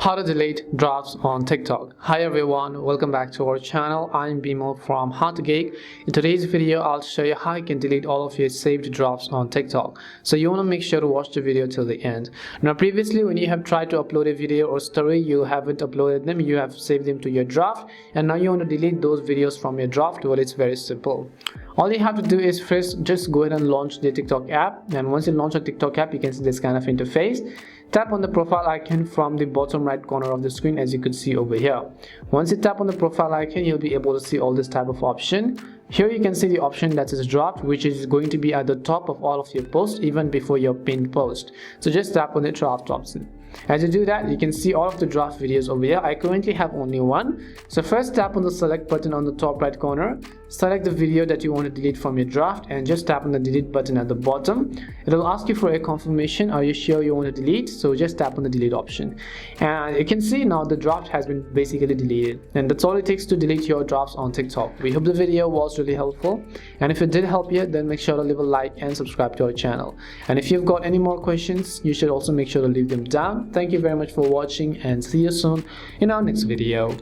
How to delete drafts on TikTok. Hi everyone, welcome back to our channel. I'm Bimo from Geek. In today's video, I'll show you how you can delete all of your saved drafts on TikTok. So you want to make sure to watch the video till the end. Now previously, when you have tried to upload a video or story, you haven't uploaded them, you have saved them to your draft, and now you want to delete those videos from your draft. Well, it's very simple. All you have to do is first just go ahead and launch the TikTok app, and once you launch a TikTok app, you can see this kind of interface. Tap on the profile icon from the bottom right corner of the screen, as you could see over here. Once you tap on the profile icon, you'll be able to see all this type of option. Here you can see the option that says draft, which is going to be at the top of all of your posts even before your pinned post. So just tap on the draft option. As you do that, you can see all of the draft videos over here. I currently have only one. So first tap on the select button on the top right corner, select the video that you want to delete from your draft, and just tap on the delete button at the bottom. It will ask you for a confirmation. Are you sure you want to delete? So just tap on the delete option, and you can see now the draft has been basically deleted. And that's all it takes to delete your drafts on TikTok. We hope the video was really helpful, and if it did help you, then make sure to leave a like and subscribe to our channel. And if you've got any more questions, you should also make sure to leave them down. Thank you very much for watching, and see you soon in our next video.